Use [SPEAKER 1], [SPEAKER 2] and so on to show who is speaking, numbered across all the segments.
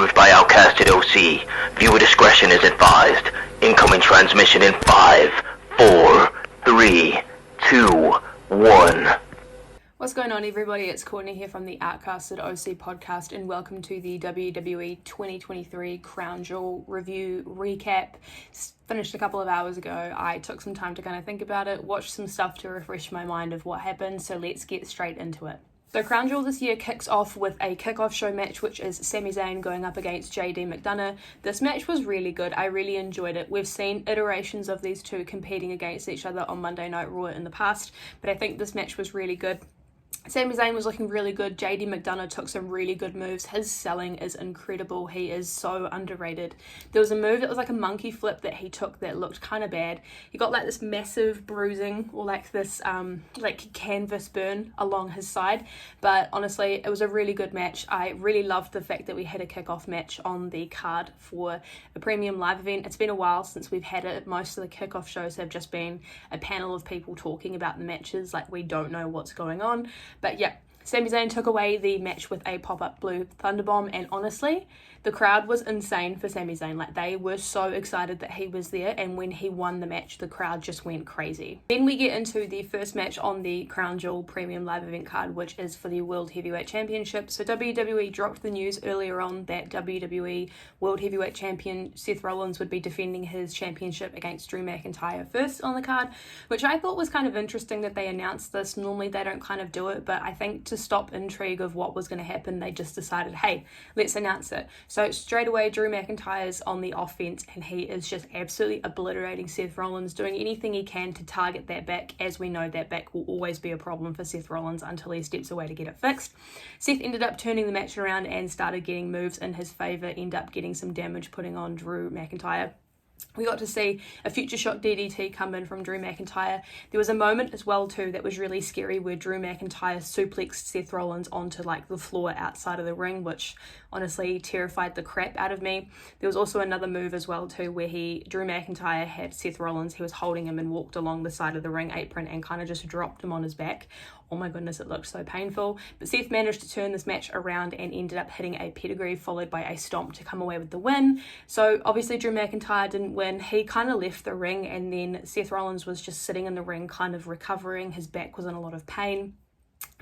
[SPEAKER 1] approved by Outcasted OC. Viewer discretion is advised. Incoming transmission in 5, 4, 3, 2, 1.
[SPEAKER 2] What's going on, everybody? It's Courtney here from the Outcasted OC Podcast, and welcome to the WWE 2023 Crown Jewel review recap. Finished a couple of hours ago. I took some time to kind of think about it, watched some stuff to refresh my mind of what happened, so let's get straight into it. So Crown Jewel this year kicks off with a kickoff show match, which is Sami Zayn going up against JD McDonough. This match was really good. I really enjoyed it. We've seen iterations of these two competing against each other on Monday Night Raw in the past, but I think this match was really good. Sami Zayn was looking really good. JD McDonough took some really good moves. His selling is incredible. He is so underrated. There was a move that was like a monkey flip that he took that looked kind of bad. He got like this massive bruising or like this like canvas burn along his side. But honestly, it was a really good match. I really loved the fact that we had a kickoff match on the card for a premium live event. It's been a while since we've had it. Most of the kickoff shows have just been a panel of people talking about the matches. Like, we don't know what's going on. But yeah, Sami Zayn took away the match with a pop-up blue thunderbomb, and honestly, the crowd was insane for Sami Zayn. Like, they were so excited that he was there, and when he won the match, the crowd just went crazy. Then we get into the first match on the Crown Jewel Premium Live Event card, which is for the World Heavyweight Championship. So WWE dropped the news earlier on that WWE World Heavyweight Champion Seth Rollins would be defending his championship against Drew McIntyre first on the card, which I thought was kind of interesting that they announced this. Normally they don't kind of do it, but I think to stop intrigue of what was going to happen, they just decided, hey, let's announce it. So straight away, Drew McIntyre's on the offense, and he is just absolutely obliterating Seth Rollins, doing anything he can to target that back. As we know, that back will always be a problem for Seth Rollins until he steps away to get it fixed. Seth ended up turning the match around and started getting moves in his favour, ended up getting some damage putting on Drew McIntyre. We got to see a future shock DDT come in from Drew McIntyre. There was a moment as well too that was really scary where Drew McIntyre suplexed Seth Rollins onto like the floor outside of the ring, which honestly terrified the crap out of me. There was also another move as well too where Drew McIntyre had Seth Rollins, he was holding him and walked along the side of the ring apron and kind of just dropped him on his back. Oh my goodness, it looked so painful. But Seth managed to turn this match around and ended up hitting a pedigree followed by a stomp to come away with the win. So obviously Drew McIntyre didn't win. He kind of left the ring, and then Seth Rollins was just sitting in the ring kind of recovering. His back was in a lot of pain.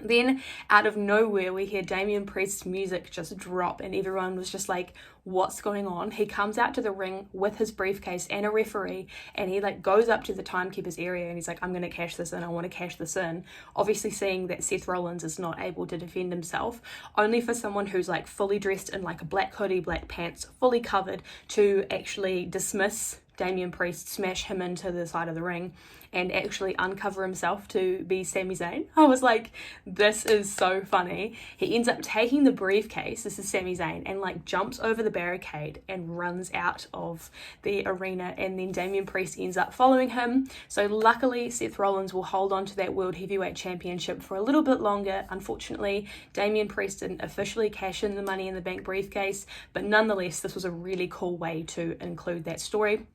[SPEAKER 2] Then out of nowhere we hear Damian Priest's music just drop, and everyone was just like, what's going on? He comes out to the ring with his briefcase and a referee, and he like goes up to the timekeeper's area and he's like, I'm going to cash this in, I want to cash this in. Obviously seeing that Seth Rollins is not able to defend himself, only for someone who's like fully dressed in like a black hoodie, black pants, fully covered, to actually dismiss Damian Priest, smash him into the side of the ring, and actually uncover himself to be Sami Zayn. I was like, this is so funny. He ends up taking the briefcase, this is Sami Zayn, and like jumps over the barricade and runs out of the arena, and then Damian Priest ends up following him. So luckily Seth Rollins will hold on to that World Heavyweight Championship for a little bit longer. Unfortunately, Damian Priest didn't officially cash in the Money in the Bank briefcase, but nonetheless this was a really cool way to include that story.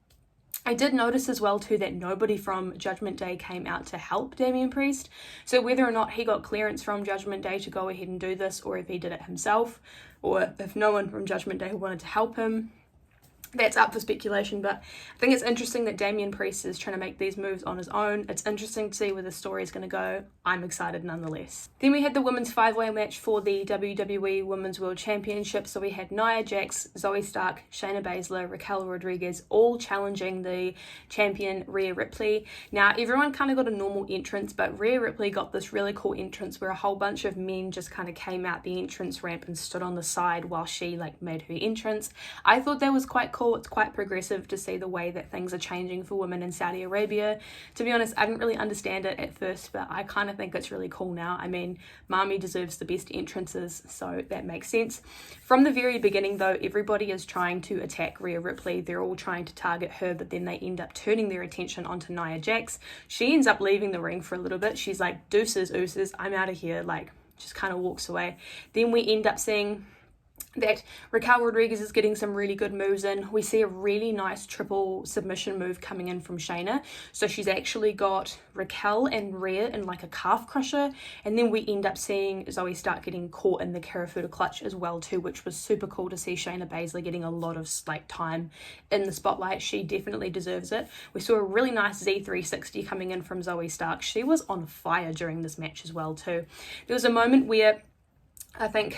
[SPEAKER 2] I did notice as well too that nobody from Judgment Day came out to help Damian Priest. So whether or not he got clearance from Judgment Day to go ahead and do this, or if he did it himself, or if no one from Judgment Day wanted to help him, that's up for speculation. But I think it's interesting that Damian Priest is trying to make these moves on his own. It's interesting to see where the story is going to go. I'm excited nonetheless. Then we had the women's 5-way match for the WWE Women's World Championship. So we had Nia Jax, Zoe Stark, Shayna Baszler, Raquel Rodriguez all challenging the champion Rhea Ripley. Now everyone kind of got a normal entrance, but Rhea Ripley got this really cool entrance where a whole bunch of men just kind of came out the entrance ramp and stood on the side while she like made her entrance. I thought that was quite cool. It's quite progressive to see the way that things are changing for women in Saudi Arabia. To be honest, I didn't really understand it at first, but I kind of think it's really cool now. I mean, Mami deserves the best entrances, so that makes sense. From the very beginning though, everybody is trying to attack Rhea Ripley. They're all trying to target her, but then they end up turning their attention onto Nia Jax. She ends up leaving the ring for a little bit. She's like, deuces, ooses, I'm out of here, like just kind of walks away. Then we end up seeing that Raquel Rodriguez is getting some really good moves in. We see a really nice triple submission move coming in from Shayna. So she's actually got Raquel and Rhea in like a calf crusher, and then we end up seeing Zoe Stark getting caught in the Karafuda clutch as well too, which was super cool to see Shayna Baszler getting a lot of like time in the spotlight. She definitely deserves it. We saw a really nice Z360 coming in from Zoe Stark. She was on fire during this match as well too. There was a moment where I think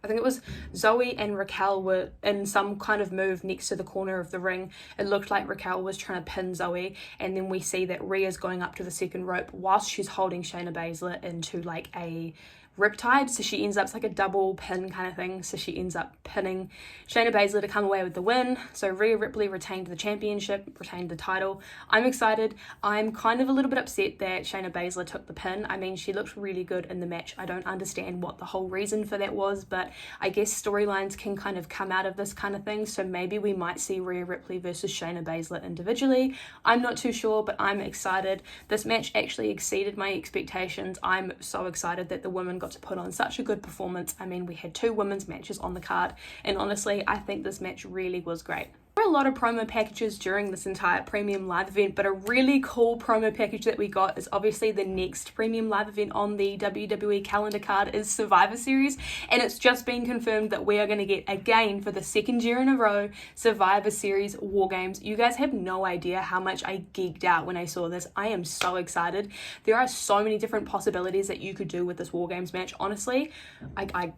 [SPEAKER 2] it was Zoe and Raquel were in some kind of move next to the corner of the ring. It looked like Raquel was trying to pin Zoe, and then we see that Rhea's going up to the second rope whilst she's holding Shayna Baszler into like a riptide, so she ends up, it's like a double pin kind of thing, so she ends up pinning Shayna Baszler to come away with the win. So Rhea Ripley retained the championship, retained the title. I'm excited. I'm kind of a little bit upset that Shayna Baszler took the pin. I mean, she looked really good in the match. I don't understand what the whole reason for that was, but I guess storylines can kind of come out of this kind of thing, so maybe we might see Rhea Ripley versus Shayna Baszler individually. I'm not too sure, but I'm excited. This match actually exceeded my expectations. I'm so excited that the women got to put on such a good performance. I mean, we had 2 women's matches on the card, and honestly, I think this match really was great. There were a lot of promo packages during this entire premium live event, but a really cool promo package that we got is obviously the next premium live event on the WWE calendar card is Survivor Series, and it's just been confirmed that we are going to get, again for the 2nd year in a row, Survivor Series War Games. You guys have no idea how much I geeked out when I saw this. I am so excited. There are so many different possibilities that you could do with this War Games match. Honestly, I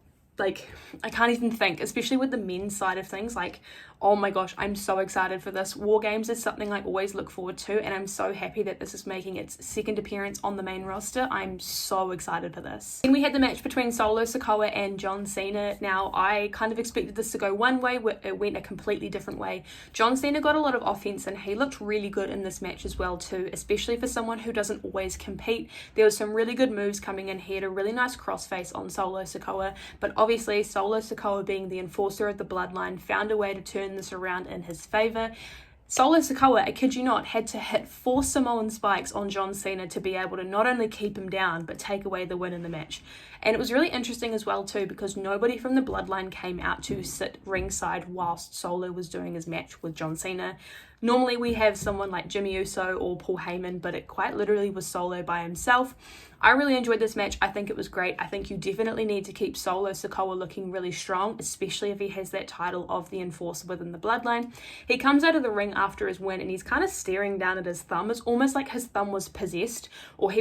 [SPEAKER 2] can't even think, especially with the men's side of things. Like, oh my gosh, I'm so excited for this. War Games is something I always look forward to, and I'm so happy that this is making its 2nd appearance on the main roster. I'm so excited for this. Then we had the match between Solo Sikoa and John Cena. Now, I kind of expected this to go one way, it went a completely different way. John Cena got a lot of offense, and he looked really good in this match as well too, especially for someone who doesn't always compete. There was some really good moves coming in. He had a really nice crossface on Solo Sikoa, but obviously Solo Sikoa, being the enforcer of the bloodline, found a way to turn this around in his favor. Solo Sikoa, I kid you not, had to hit 4 Samoan spikes on John Cena to be able to not only keep him down, but take away the win in the match. And it was really interesting as well too, because nobody from the bloodline came out to sit ringside whilst Solo was doing his match with John Cena. Normally we have someone like Jimmy Uso or Paul Heyman, but it quite literally was Solo by himself. I really enjoyed this match. I think it was great. I think you definitely need to keep Solo Sikoa looking really strong, especially if he has that title of the enforcer within the bloodline. He comes out of the ring after his win, and he's kind of staring down at his thumb. It's almost like his thumb was possessed, or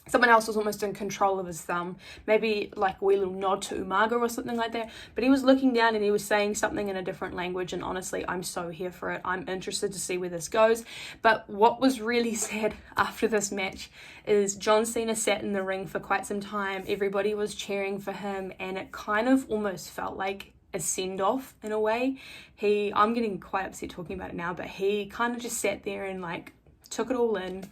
[SPEAKER 2] someone else was almost in control of his thumb. Maybe like a wee little nod to Umaga or something like that. But he was looking down and he was saying something in a different language, and honestly, I'm so here for it. I'm interested to see where this goes. But what was really sad after this match is John Cena sat in the ring for quite some time. Everybody was cheering for him, and it kind of almost felt like a send-off in a way. I'm getting quite upset talking about it now, but he kind of just sat there and like took it all in.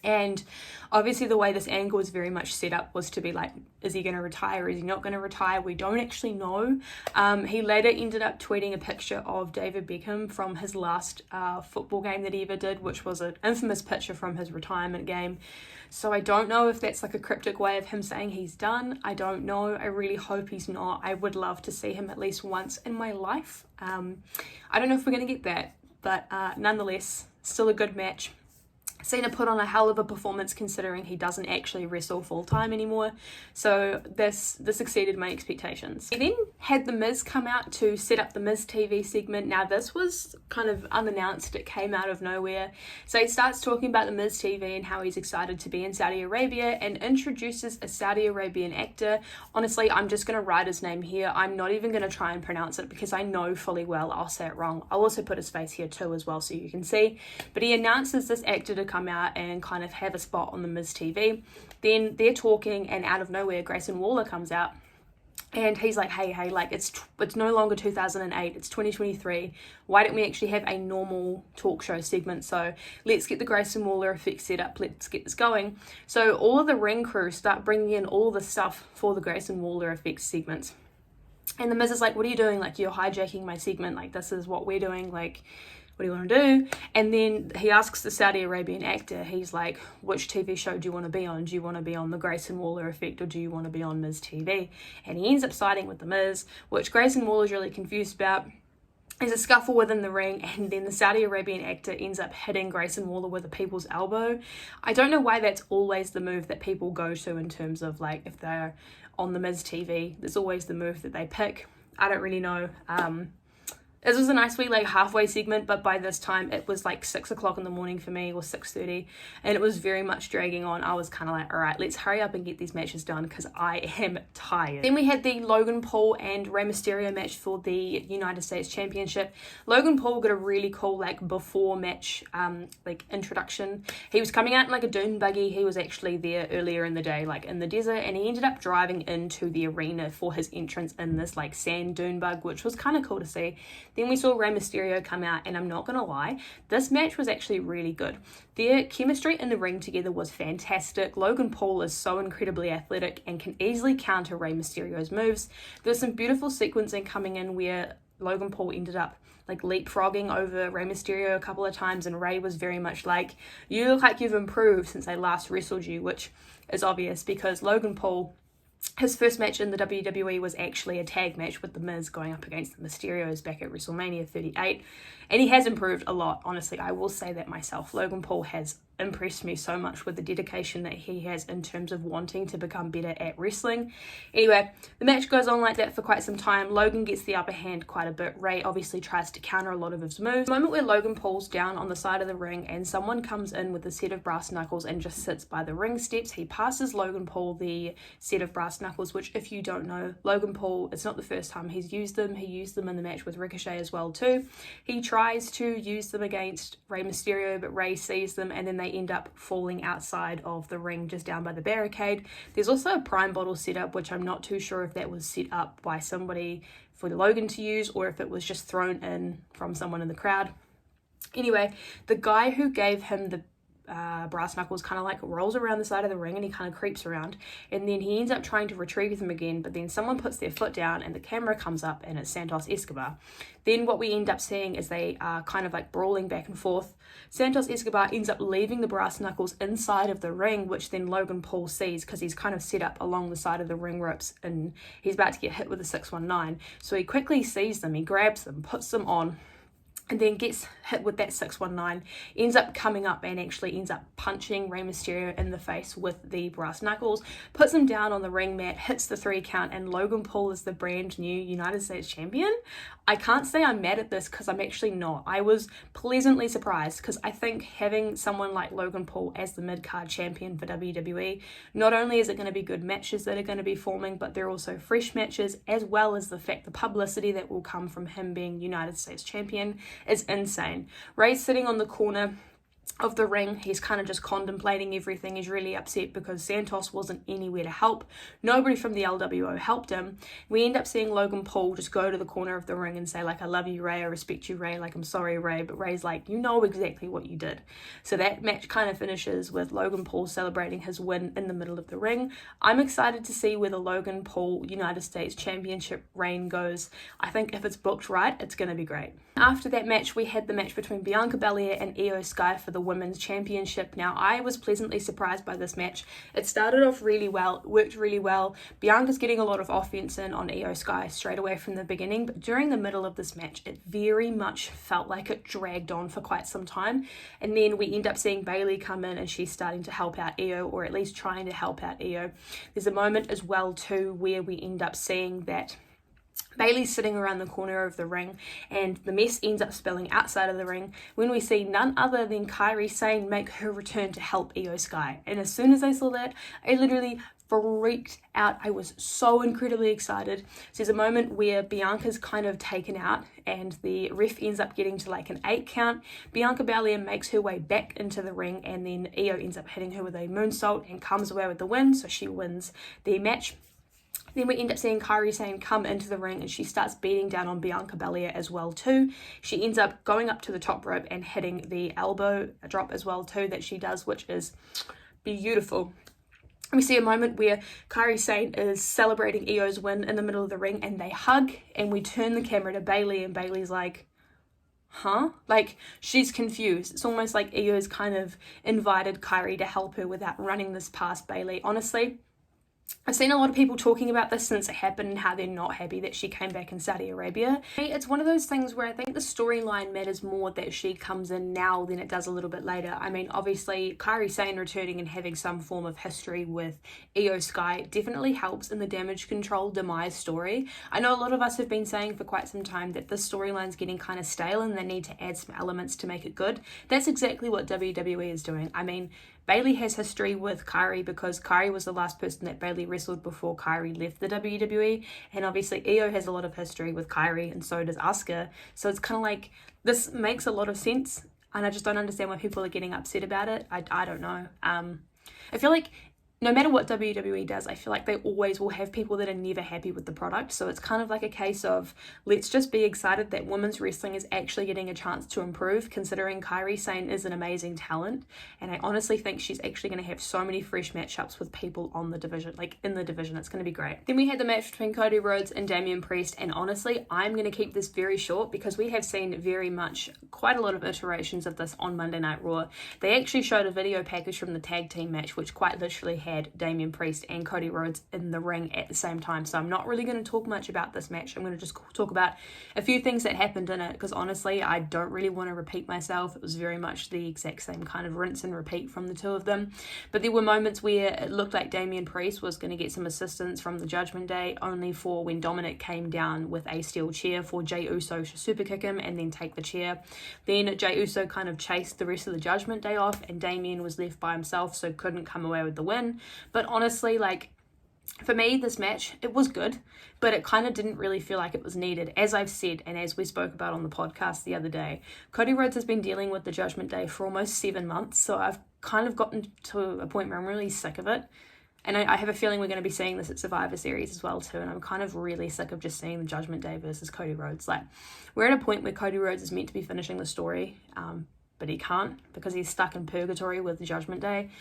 [SPEAKER 2] And obviously the way this angle was very much set up was to be like, is he going to retire? Is he not going to retire? We don't actually know. He later ended up tweeting a picture of David Beckham from his last football game that he ever did, which was an infamous picture from his retirement game. So I don't know if that's like a cryptic way of him saying he's done. I don't know. I really hope he's not. I would love to see him at least once in my life. I don't know if we're going to get that, but nonetheless, still a good match. Cena put on a hell of a performance considering he doesn't actually wrestle full-time anymore. So this exceeded my expectations. He then had The Miz come out to set up the Miz TV segment. Now this was kind of unannounced. It came out of nowhere. So he starts talking about the Miz TV and how he's excited to be in Saudi Arabia, and introduces a Saudi Arabian actor. Honestly, I'm just going to write his name here. I'm not even going to try and pronounce it because I know fully well I'll say it wrong. I'll also put his face here too as well so you can see. But he announces this actor to come out and kind of have a spot on the Miz TV. Then they're talking, and out of nowhere Grayson Waller comes out, and he's like, hey, like it's no longer 2008, it's 2023. Why don't we actually have a normal talk show segment? So let's get the Grayson Waller effect set up, let's get this going. So all of the ring crew start bringing in all the stuff for the Grayson Waller effect segments. And the Miz is like, what are you doing? Like, you're hijacking my segment. Like, this is what we're doing. Like, what do you want to do? And then he asks the Saudi Arabian actor, he's like, which TV show do you want to be on? Do you want to be on the Grayson Waller Effect, or do you want to be on Miz TV? And he ends up siding with the Miz, which Grayson Waller's really confused about. There's a scuffle within the ring, and then the Saudi Arabian actor ends up hitting Grayson Waller with a people's elbow. I don't know why that's always the move that people go to in terms of, like, if they're on the Miz TV, there's always the move that they pick. I don't really know. This was a nice wee like halfway segment, but by this time it was like 6 o'clock in the morning for me, or 6:30, and it was very much dragging on. I was kind of like, all right, let's hurry up and get these matches done because I am tired. Then we had the Logan Paul and Rey Mysterio match for the United States Championship. Logan Paul got a really cool like before match like introduction. He was coming out in like a dune buggy. He was actually there earlier in the day, like in the desert, and he ended up driving into the arena for his entrance in this like sand dune bug, which was kind of cool to see. Then we saw Rey Mysterio come out, and I'm not going to lie, this match was actually really good. Their chemistry in the ring together was fantastic. Logan Paul is so incredibly athletic and can easily counter Rey Mysterio's moves. There's some beautiful sequencing coming in where Logan Paul ended up like leapfrogging over Rey Mysterio a couple of times, and Rey was very much like, you look like you've improved since I last wrestled you, which is obvious because Logan Paul, his first match in the WWE was actually a tag match with The Miz going up against the Mysterios back at WrestleMania 38. And he has improved a lot, honestly. I will say that myself. Logan Paul has impressed me so much with the dedication that he has in terms of wanting to become better at wrestling. Anyway, the match goes on like that for quite some time. Logan gets the upper hand quite a bit. Rey obviously tries to counter a lot of his moves. The moment where Logan Paul's down on the side of the ring and someone comes in with a set of brass knuckles and just sits by the ring steps, he passes Logan Paul the set of brass knuckles, which if you don't know, Logan Paul, it's not the first time he's used them. He used them in the match with Ricochet as well too. He tries to use them against Rey Mysterio, but Rey sees them and then they end up falling outside of the ring just down by the barricade. There's also a prime bottle set up, which I'm not too sure if that was set up by somebody for Logan to use or if it was just thrown in from someone in the crowd. Anyway, the guy who gave him the brass knuckles kind of like rolls around the side of the ring and he kind of creeps around, and then he ends up trying to retrieve them again, but then someone puts their foot down and the camera comes up and it's Santos Escobar. Then what we end up seeing is they are kind of like brawling back and forth. Santos Escobar ends up leaving the brass knuckles inside of the ring, which then Logan Paul sees because he's kind of set up along the side of the ring ropes and he's about to get hit with a 619. So he quickly sees them, he grabs them, puts them on, and then gets hit with that 619, ends up coming up and actually ends up punching Rey Mysterio in the face with the brass knuckles, puts him down on the ring mat, hits the 3 count, and Logan Paul is the brand new United States Champion. I can't say I'm mad at this because I'm actually not. I was pleasantly surprised because I think having someone like Logan Paul as the mid-card champion for WWE, not only is it going to be good matches that are going to be forming, but they're also fresh matches, as well as the fact the publicity that will come from him being United States Champion is insane. Rey's sitting on the corner of the ring. He's kind of just contemplating everything. He's really upset because Santos wasn't anywhere to help. Nobody from the LWO helped him. We end up seeing Logan Paul just go to the corner of the ring and say like, I love you, Rey, I respect you, Rey, like I'm sorry, Rey, but Rey's like, you know exactly what you did. So that match kind of finishes with Logan Paul celebrating his win in the middle of the ring. I'm excited to see where the Logan Paul United States Championship reign goes. I think if it's booked right, it's going to be great. After that match, we had the match between Bianca Belair and Io Sky for the Women's Championship. Now, I was pleasantly surprised by this match. It started off really well, it worked really well. Bianca's getting a lot of offense in on Io Sky straight away from the beginning, but during the middle of this match, it very much felt like it dragged on for quite some time. And then we end up seeing Bayley come in and she's starting to help out Io, or at least trying to help out Io. There's a moment as well too where we end up seeing that Bayley's sitting around the corner of the ring and the mess ends up spilling outside of the ring when we see none other than Kairi Sane make her return to help Io Sky. And as soon as I saw that, I literally freaked out. I was so incredibly excited. So there's a moment where Bianca's kind of taken out and the ref ends up getting to like an 8 count. Bianca Belair makes her way back into the ring and then Io ends up hitting her with a moonsault and comes away with the win, so she wins the match. Then we end up seeing Kairi Sane come into the ring and she starts beating down on Bianca Belair as well too. She ends up going up to the top rope and hitting the elbow drop as well too that she does, which is beautiful. We see a moment where Kairi Sane is celebrating Io's win in the middle of the ring and they hug, and we turn the camera to Bayley and Bayley's like, Like, she's confused. It's almost like Io's kind of invited Kairi to help her without running this past Bayley. Honestly, I've seen a lot of people talking about this since it happened and how they're not happy that she came back in Saudi Arabia. It's one of those things where I think the storyline matters more that she comes in now than it does a little bit later. I mean, obviously, Kairi Sane returning and having some form of history with Io Sky definitely helps in the damage control demise story. I know a lot of us have been saying for quite some time that this storyline's getting kind of stale and they need to add some elements to make it good. That's exactly what WWE is doing. I mean, Bayley has history with Kairi because Kairi was the last person that Bayley wrestled before Kairi left the WWE, and obviously Io has a lot of history with Kairi, and so does Asuka. So it's kind of like, this makes a lot of sense, and I just don't understand why people are getting upset about it. I don't know. I feel like no matter what WWE does, I feel like they always will have people that are never happy with the product. So it's kind of like a case of, let's just be excited that women's wrestling is actually getting a chance to improve, considering Kairi Sane is an amazing talent. And I honestly think she's actually going to have so many fresh matchups with people on the division, like in the division. It's going to be great. Then we had the match between Cody Rhodes and Damian Priest. And honestly, I'm going to keep this very short because we have seen very much quite a lot of iterations of this on Monday Night Raw. They actually showed a video package from the tag team match, which quite literally had Damian Priest and Cody Rhodes in the ring at the same time. So I'm not really going to talk much about this match. I'm going to just talk about a few things that happened in it because honestly, I don't really want to repeat myself. It was very much the exact same kind of rinse and repeat from the two of them. But there were moments where it looked like Damian Priest was going to get some assistance from the Judgment Day, only for when Dominic came down with a steel chair for Jey Uso to super kick him and then take the chair. Then Jey Uso kind of chased the rest of the Judgment Day off and Damian was left by himself, so couldn't come away with the win. But honestly, like, for me, this match, it was good, but it kind of didn't really feel like it was needed. As I've said, and as we spoke about on the podcast the other day, Cody Rhodes has been dealing with the Judgment Day for almost 7 months, so I've kind of gotten to a point where I'm really sick of it. And I have a feeling we're going to be seeing this at Survivor Series as well too, and I'm kind of really sick of just seeing the Judgment Day versus Cody Rhodes. Like, we're at a point where Cody Rhodes is meant to be finishing the story, but he can't because he's stuck in purgatory with the Judgment Day.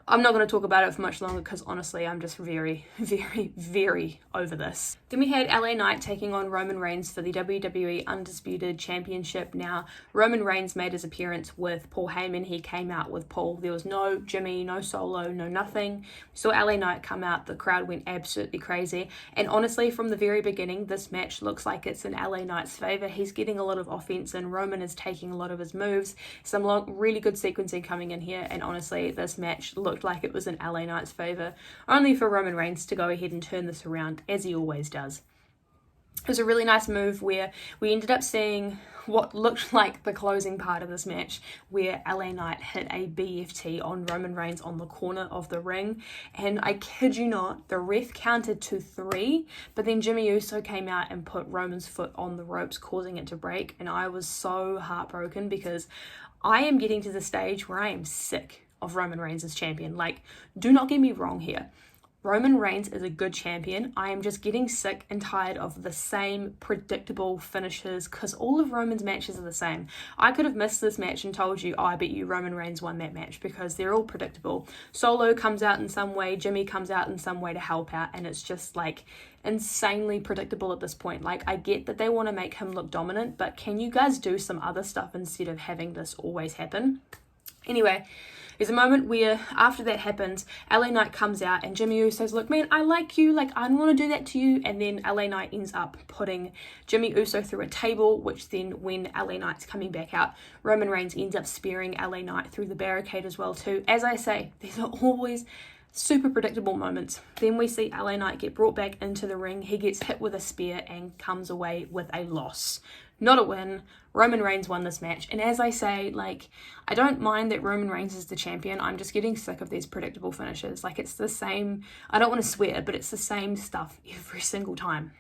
[SPEAKER 2] I'm not going to talk about it for much longer because honestly, I'm just very, very, very over this. Then we had LA Knight taking on Roman Reigns for the WWE Undisputed Championship. Now, Roman Reigns made his appearance with Paul Heyman. He came out with Paul. There was no Jimmy, no Solo, no nothing. We saw LA Knight come out. The crowd went absolutely crazy. And honestly, from the very beginning, this match looks like it's in LA Knight's favor. He's getting a lot of offense and Roman is taking a lot of his moves. Some really good sequencing coming in here. And honestly, this match looked like it was in LA Knight's favor, only for Roman Reigns to go ahead and turn this around, as he always does. It was a really nice move where we ended up seeing what looked like the closing part of this match, where LA Knight hit a BFT on Roman Reigns on the corner of the ring, and I kid you not, the ref counted to 3, but then Jimmy Uso came out and put Roman's foot on the ropes, causing it to break, and I was so heartbroken because I am getting to the stage where I am sick of Roman Reigns as champion. Like, do not get me wrong here. Roman Reigns is a good champion. I am just getting sick and tired of the same predictable finishes because all of Roman's matches are the same. I could have missed this match and told you, oh, I bet you Roman Reigns won that match because they're all predictable. Solo comes out in some way, Jimmy comes out in some way to help out, and it's just like insanely predictable at this point. Like, I get that they want to make him look dominant, but can you guys do some other stuff instead of having this always happen? Anyway, there's a moment where after that happens, LA Knight comes out and Jimmy Uso's like, man, I like you, like, I don't want to do that to you. And then LA Knight ends up putting Jimmy Uso through a table, which then when LA Knight's coming back out, Roman Reigns ends up spearing LA Knight through the barricade as well too. As I say, these are always super predictable moments. Then we see LA Knight get brought back into the ring. He gets hit with a spear and comes away with a loss. Not a win. Roman Reigns won this match. And as I say, like, I don't mind that Roman Reigns is the champion. I'm just getting sick of these predictable finishes. Like, it's the same, I don't want to swear, but it's the same stuff every single time.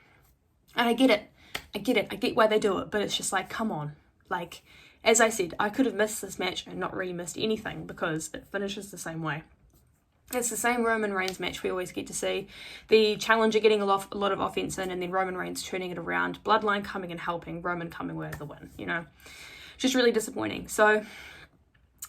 [SPEAKER 2] And I get it. I get why they do it, but it's just like, come on. Like, as I said, I could have missed this match and not really missed anything because it finishes the same way. It's the same Roman Reigns match we always get to see. The challenger getting a lot of offense in and then Roman Reigns turning it around. Bloodline coming and helping. Roman coming with the win, you know. Just really disappointing. So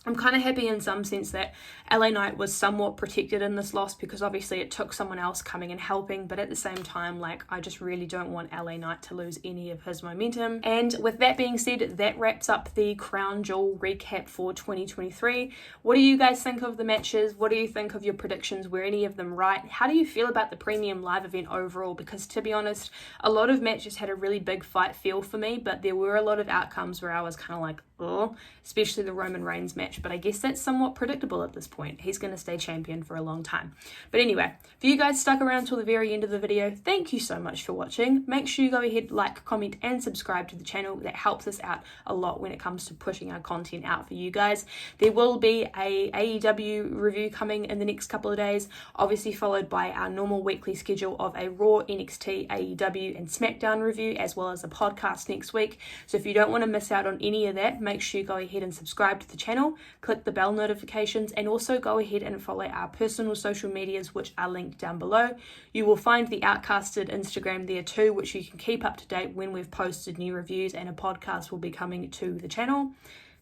[SPEAKER 2] I'm kind of happy in some sense that LA Knight was somewhat protected in this loss because obviously it took someone else coming and helping, but at the same time, like, I just really don't want LA Knight to lose any of his momentum. And with that being said, that wraps up the Crown Jewel recap for 2023. What do you guys think of the matches? What do you think of your predictions? Were any of them right? How do you feel about the premium live event overall? Because to be honest, a lot of matches had a really big fight feel for me, but there were a lot of outcomes where I was kind of like, oh, especially the Roman Reigns match, but I guess that's somewhat predictable at this point. He's going to stay champion for a long time. But anyway, if you guys stuck around till the very end of the video, thank you so much for watching. Make sure you go ahead, like, comment, and subscribe to the channel. That helps us out a lot when it comes to pushing our content out for you guys. There will be a AEW review coming in the next couple of days, obviously followed by our normal weekly schedule of a Raw, NXT, AEW, and SmackDown review, as well as a podcast next week. So if you don't want to miss out on any of that, make sure you go ahead and subscribe to the channel, click the bell notifications, and also go ahead and follow our personal social medias, which are linked down below. You will find the Outcasted Instagram there too, which you can keep up to date when we've posted new reviews, and a podcast will be coming to the channel.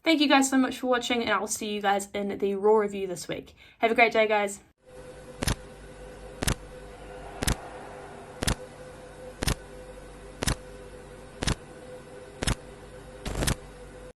[SPEAKER 2] Thank you guys so much for watching, and I'll see you guys in the Raw review this week. Have a great day, guys.